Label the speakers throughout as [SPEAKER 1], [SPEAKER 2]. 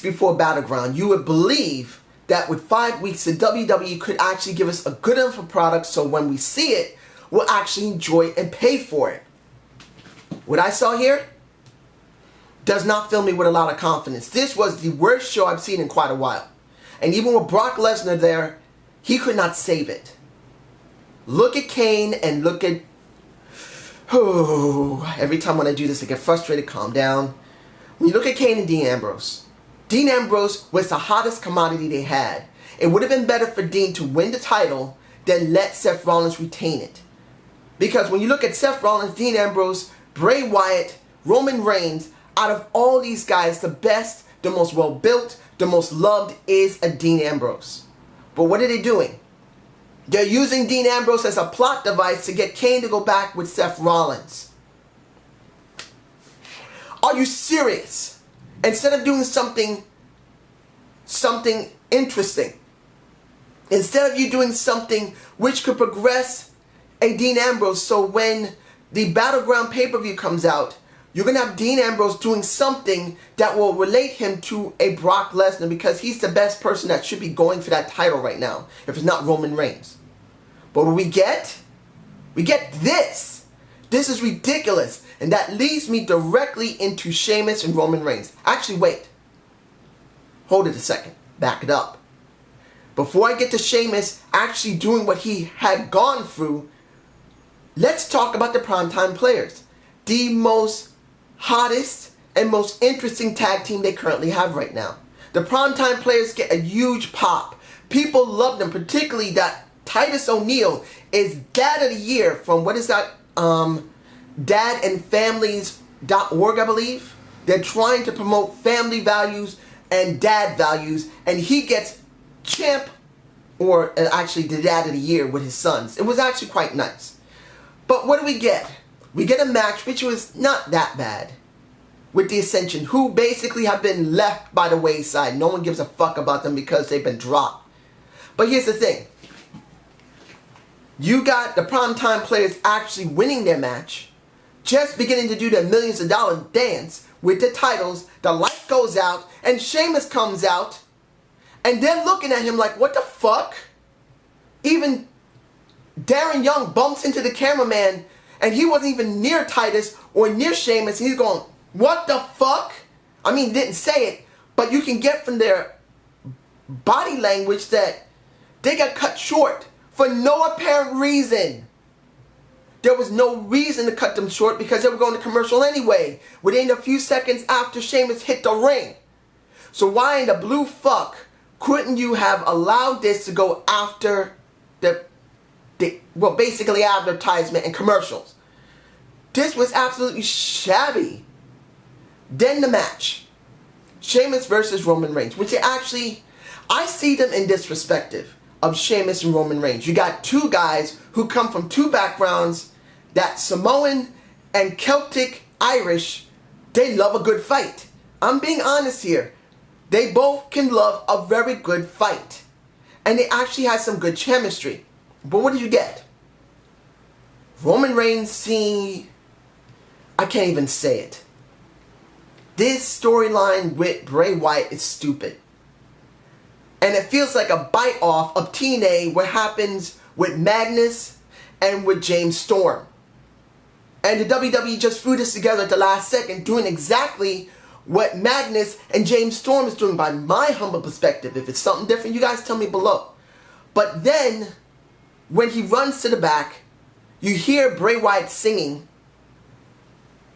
[SPEAKER 1] before Battleground, you would believe that with 5 weeks, the WWE could actually give us a good enough product so when we see it, we'll actually enjoy it and pay for it. What I saw here does not fill me with a lot of confidence. This was the worst show I've seen in quite a while. And even with Brock Lesnar there, he could not save it. Look at Kane and look at... every time when I do this, I get frustrated. Calm down. When you look at Kane and Dean Ambrose was the hottest commodity they had. It would have been better for Dean to win the title than let Seth Rollins retain it. Because when you look at Seth Rollins, Dean Ambrose, Bray Wyatt, Roman Reigns, out of all these guys, the best, the most well-built, the most loved is a Dean Ambrose. But what are they doing? They're using Dean Ambrose as a plot device to get Kane to go back with Seth Rollins. Are you serious? Instead of doing something interesting, instead of you doing something which could progress a Dean Ambrose, so when the Battleground pay-per-view comes out, you're going to have Dean Ambrose doing something that will relate him to a Brock Lesnar, because he's the best person that should be going for that title right now, if it's not Roman Reigns. But what we get? We get this. This is ridiculous. And that leads me directly into Sheamus and Roman Reigns. Actually, wait. Hold it a second. Back it up. Before I get to Sheamus actually doing what he had gone through, let's talk about the primetime players. The most hottest and most interesting tag team they currently have right now. The primetime players get a huge pop. People love them, particularly that Titus O'Neil is Dad of the Year from, what is that, dadandfamilies.org, I believe. They're trying to promote family values and dad values, and he gets champ, or actually the Dad of the Year with his sons. It was actually quite nice. But what do we get? We get a match which was not that bad with the Ascension, who basically have been left by the wayside. No one gives a fuck about them because they've been dropped. But here's the thing. You got the primetime players actually winning their match, just beginning to do their millions of dollar dance with the titles. The light goes out and Sheamus comes out and they're looking at him like, what the fuck? Even Darren Young bumps into the cameraman and he wasn't even near Titus or near Sheamus, and he's going, what the fuck? I mean, didn't say it, but you can get from their body language that they got cut short for no apparent reason. There was no reason to cut them short because they were going to commercial anyway, within a few seconds after Sheamus hit the ring. So why in the blue fuck couldn't you have allowed this to go after well, basically advertisement and commercials? This was absolutely shabby. Then the match. Sheamus versus Roman Reigns, which actually, I see them in this perspective of Sheamus and Roman Reigns. You got two guys who come from two backgrounds, that Samoan and Celtic Irish. They love a good fight. I'm being honest here. They both can love a very good fight. And they actually had some good chemistry. But what did you get? Roman Reigns seeing... I can't even say it. This storyline with Bray Wyatt is stupid. And it feels like a bite off of TNA, what happens with Magnus and with James Storm. And the WWE just threw this together at the last second, doing exactly what Magnus and James Storm is doing, by my humble perspective. If it's something different, you guys tell me below. But then, when he runs to the back, you hear Bray Wyatt singing.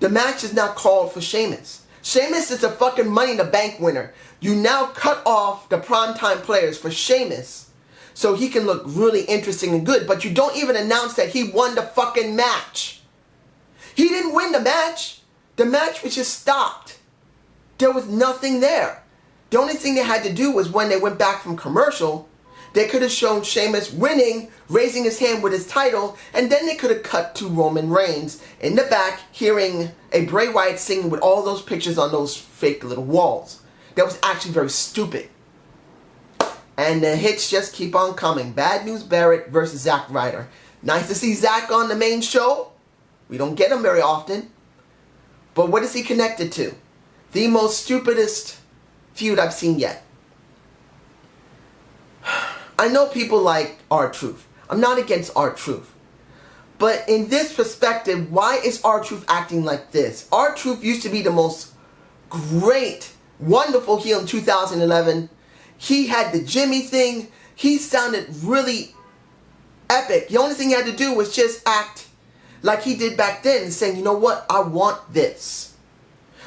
[SPEAKER 1] The match is not called for Sheamus. Sheamus is a fucking Money in the Bank winner. You now cut off the primetime players for Sheamus so he can look really interesting and good, but you don't even announce that he won the fucking match. He didn't win the match. The match was just stopped. There was nothing there. The only thing they had to do was when they went back from commercial, they could have shown Sheamus winning, raising his hand with his title, and then they could have cut to Roman Reigns in the back, hearing a Bray Wyatt singing with all those pictures on those fake little walls. That was actually very stupid. And the hits just keep on coming. Bad News Barrett versus Zack Ryder. Nice to see Zack on the main show. We don't get him very often. But what is he connected to? The most stupidest feud I've seen yet. I know people like R-Truth. I'm not against R-Truth. But in this perspective, why is R-Truth acting like this? R-Truth used to be the most great, wonderful heel in 2011. He had the Jimmy thing. He sounded really epic. The only thing he had to do was just act like he did back then and saying, you know what, I want this.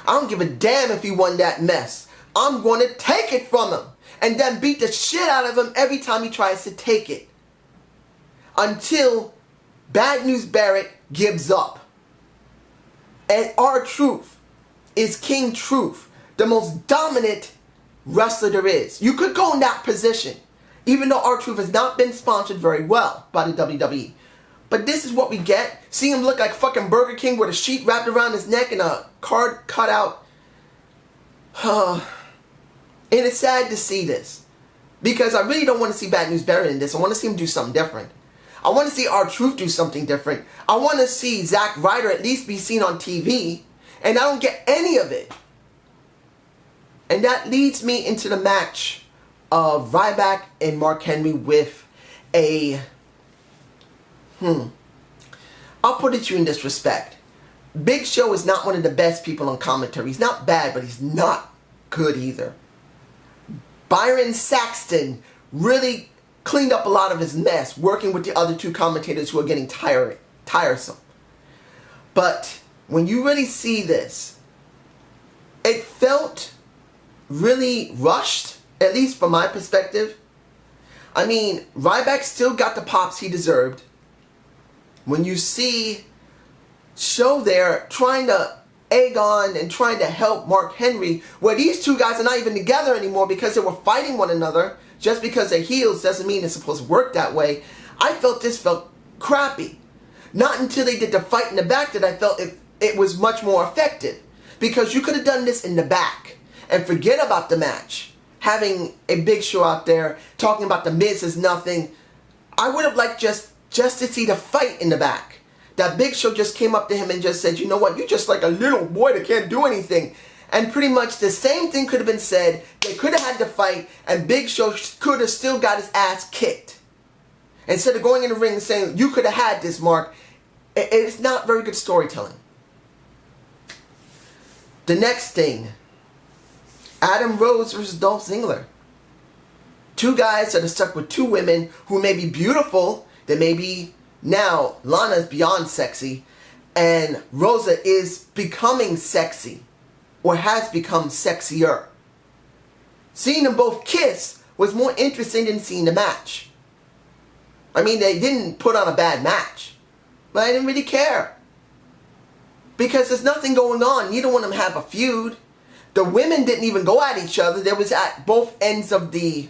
[SPEAKER 1] I don't give a damn if he won that mess. I'm going to take it from him. And then beat the shit out of him every time he tries to take it. Until Bad News Barrett gives up. And R-Truth is King Truth, the most dominant wrestler there is. You could go in that position, even though R-Truth has not been sponsored very well by the WWE. But this is what we get. Seeing him look like fucking Burger King with a sheet wrapped around his neck and a card cut out. And it's sad to see this. Because I really don't want to see Bad News Barrett in this. I want to see him do something different. I want to see R-Truth do something different. I want to see Zack Ryder at least be seen on TV. And I don't get any of it. And that leads me into the match of Ryback and Mark Henry with a... I'll put it to you in this respect. Big Show is not one of the best people on commentary. He's not bad, but he's not good either. Byron Saxton really cleaned up a lot of his mess, working with the other two commentators who are getting tiresome. But when you really see this, it felt really rushed, at least from my perspective. I mean, Ryback still got the pops he deserved. When you see Show there trying to egg on and trying to help Mark Henry, where these two guys are not even together anymore because they were fighting one another. Just because they're heels doesn't mean it's supposed to work that way. I felt this felt crappy. Not until they did the fight in the back that I felt it was much more effective. Because you could have done this in the back and forget about the match. Having a Big Show out there talking about the Miz is nothing. I would have liked just to see the fight in the back. That Big Show just came up to him and just said, you know what, you're just like a little boy that can't do anything. And pretty much the same thing could have been said. They could have had the fight and Big Show could have still got his ass kicked. Instead of going in the ring and saying, you could have had this, Mark. It's not very good storytelling. The next thing, Adam Rose versus Dolph Ziggler. Two guys that are stuck with two women who may be beautiful. They may be, now Lana's beyond sexy. And Rosa is becoming sexy. Or has become sexier. Seeing them both kiss was more interesting than seeing the match. I mean, they didn't put on a bad match. But I didn't really care. Because there's nothing going on. Neither one of them have a feud. The women didn't even go at each other. They was at both ends of the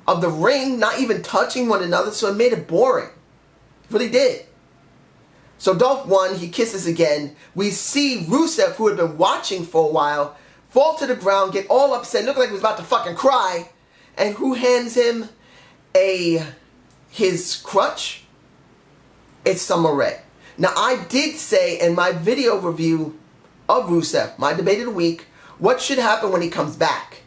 [SPEAKER 1] ring, not even touching one another, so it made it boring. It really did. So Dolph won, he kisses again. We see Rusev, who had been watching for a while, fall to the ground, get all upset, look like he was about to fucking cry. And who hands him his crutch? It's Summer Rae. Now I did say in my video review of Rusev, my debate of the week, what should happen when he comes back?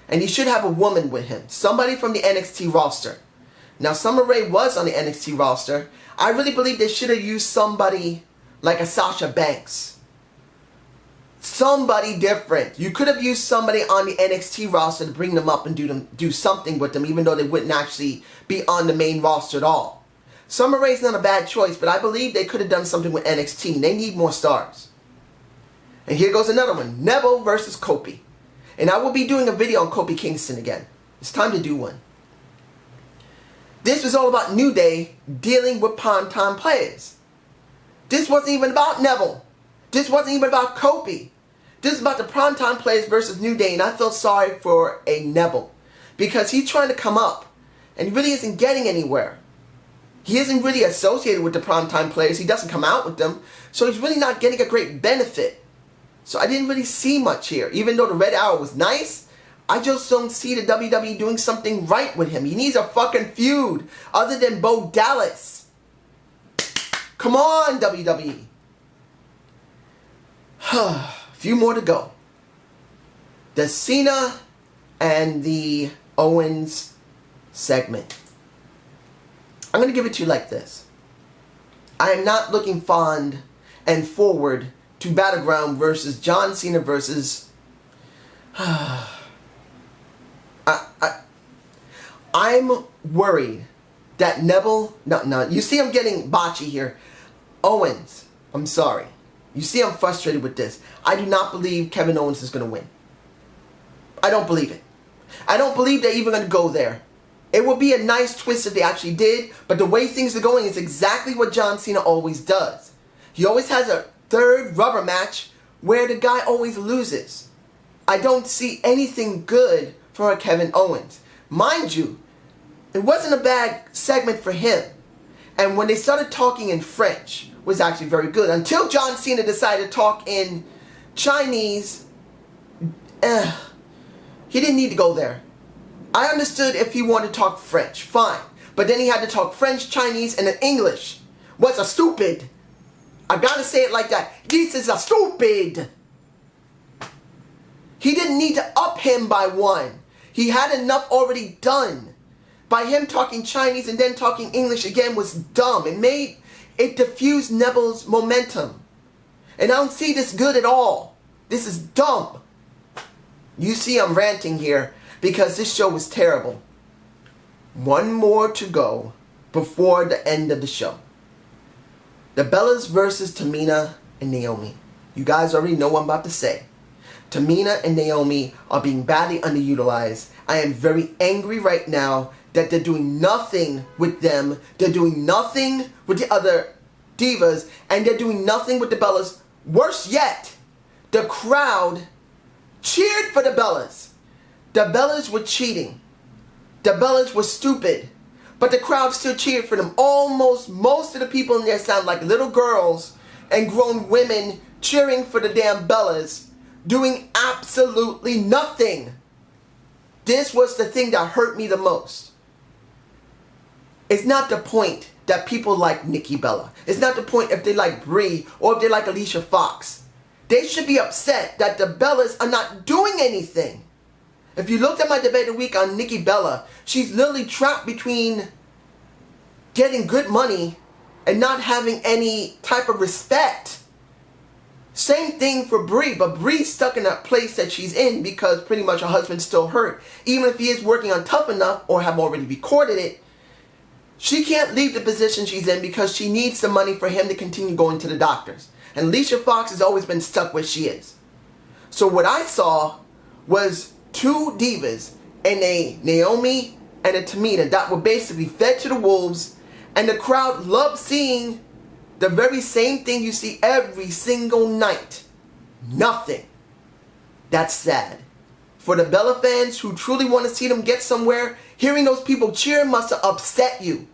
[SPEAKER 1] And he should have a woman with him. Somebody from the NXT roster. Now Summer Rae was on the NXT roster. I really believe they should have used somebody like a Sasha Banks. Somebody different. You could have used somebody on the NXT roster to bring them up and do something with them, even though they wouldn't actually be on the main roster at all. Summer Rae's not a bad choice, but I believe they could have done something with NXT. They need more stars. And here goes another one. Neville versus Kofi. And I will be doing a video on Kofi Kingston again. It's time to do one. This was all about New Day dealing with primetime players. This wasn't even about Neville. This wasn't even about Kofi. This is about the primetime players versus New Day, and I felt sorry for a Neville. Because he's trying to come up, and he really isn't getting anywhere. He isn't really associated with the primetime players. He doesn't come out with them, so he's really not getting a great benefit. So I didn't really see much here. Even though the Red Arrow was nice, I just don't see the WWE doing something right with him. He needs a fucking feud other than Bo Dallas. Come on, WWE. A few more to go. The Cena and the Owens segment. I'm going to give it to you like this. I am not looking fond and forward to Battleground versus John Cena versus... I'm worried that Neville... No. You see I'm getting botchy here. Owens. I'm sorry. You see I'm frustrated with this. I do not believe Kevin Owens is going to win. I don't believe it. I don't believe they're even going to go there. It would be a nice twist if they actually did, but the way things are going is exactly what John Cena always does. He always has a third rubber match where the guy always loses. I don't see anything good for Kevin Owens. Mind you, it wasn't a bad segment for him. And when they started talking in French, it was actually very good. Until John Cena decided to talk in Chinese, he didn't need to go there. I understood if he wanted to talk French, fine. But then he had to talk French, Chinese, and then English. What's a stupid? I gotta say it like that. This is a stupid. He didn't need to up him by one. He had enough already done. By him talking Chinese and then talking English again was dumb. It diffused Neville's momentum. And I don't see this good at all. This is dumb. You see I'm ranting here because this show was terrible. One more to go before the end of the show. The Bellas versus Tamina and Naomi. You guys already know what I'm about to say. Tamina and Naomi are being badly underutilized. I am very angry right now that they're doing nothing with them. They're doing nothing with the other divas. And they're doing nothing with the Bellas. Worse yet, the crowd cheered for the Bellas. The Bellas were cheating. The Bellas were stupid. But the crowd still cheered for them. Most of the people in there sound like little girls and grown women cheering for the damn Bellas, doing absolutely nothing. This was the thing that hurt me the most. It's not the point that people like Nikki Bella. It's not the point if they like Brie or if they like Alicia Fox. They should be upset that the Bellas are not doing anything. If you looked at my debate of the week on Nikki Bella, she's literally trapped between getting good money and not having any type of respect. Same thing for Brie, but Brie's stuck in that place that she's in because pretty much her husband's still hurt. Even if he is working on Tough Enough or have already recorded it, she can't leave the position she's in because she needs the money for him to continue going to the doctors. And Alicia Fox has always been stuck where she is. So what I saw was two divas and a Naomi and a Tamina that were basically fed to the wolves, and the crowd loved seeing the very same thing you see every single night. Nothing. That's sad. For the Bella fans who truly want to see them get somewhere, hearing those people cheer must have upset you.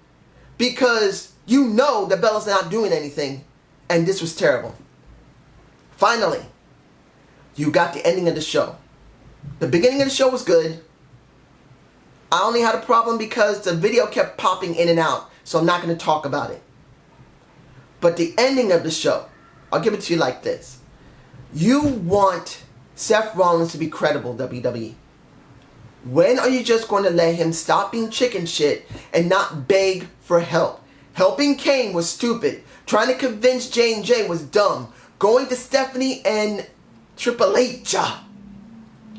[SPEAKER 1] Because you know the Bella's not doing anything. And this was terrible. Finally, you got the ending of the show. The beginning of the show was good. I only had a problem because the video kept popping in and out. So I'm not going to talk about it. But the ending of the show, I'll give it to you like this. You want Seth Rollins to be credible, WWE. When are you just going to let him stop being chicken shit and not beg for help? Helping Kane was stupid. Trying to convince J&J was dumb. Going to Stephanie and Triple H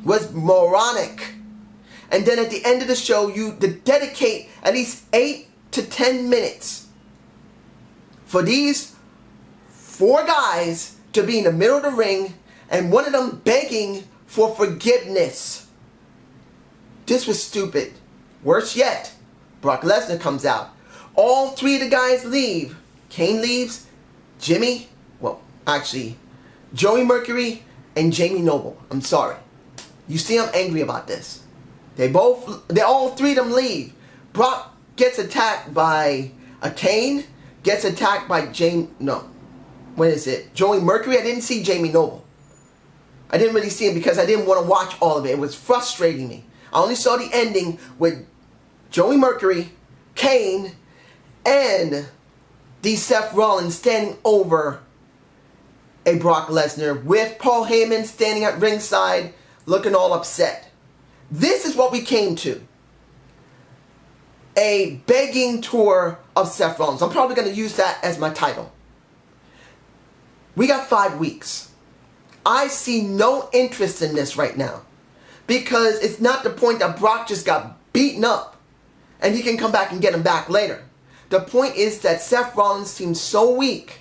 [SPEAKER 1] was moronic. And then at the end of the show, you dedicate at least 8 to 10 minutes for these 4 guys to be in the middle of the ring and one of them begging for forgiveness. This was stupid. Worse yet, Brock Lesnar comes out. All 3 of the guys leave. Kane leaves. Joey Mercury and Jamie Noble. I'm sorry. You see I'm angry about this. All 3 of them leave. Brock gets attacked by a Kane. Gets attacked by Joey Mercury. I didn't see Jamie Noble. I didn't really see him because I didn't want to watch all of it. It was frustrating me. I only saw the ending with Joey Mercury, Kane, and the Seth Rollins standing over a Brock Lesnar with Paul Heyman standing at ringside looking all upset. This is what we came to. A begging tour of Seth Rollins. I'm probably going to use that as my title. We got 5 weeks. I see no interest in this right now. Because it's not the point that Brock just got beaten up and he can come back and get him back later. The point is that Seth Rollins seems so weak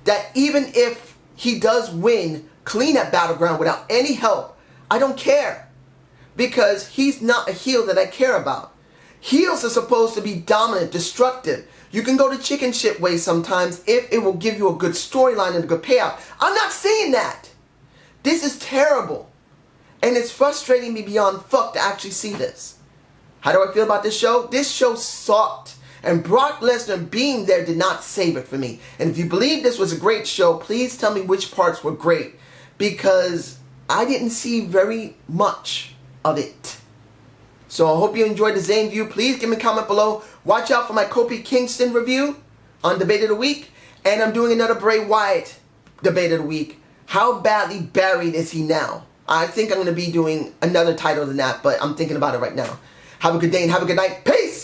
[SPEAKER 1] that even if he does win clean at Battleground without any help, I don't care. Because he's not a heel that I care about. Heels are supposed to be dominant, destructive. You can go the chicken shit way sometimes if it will give you a good storyline and a good payout. I'm not seeing that. This is terrible. And it's frustrating me beyond fuck to actually see this. How do I feel about this show? This show sucked. And Brock Lesnar being there did not save it for me. And if you believe this was a great show, please tell me which parts were great. Because I didn't see very much of it. So I hope you enjoyed the Zane View. Please give me a comment below. Watch out for my Kofi Kingston review on Debate of the Week. And I'm doing another Bray Wyatt Debate of the Week. How badly buried is he now? I think I'm going to be doing another title than that, but I'm thinking about it right now. Have a good day and have a good night. Peace!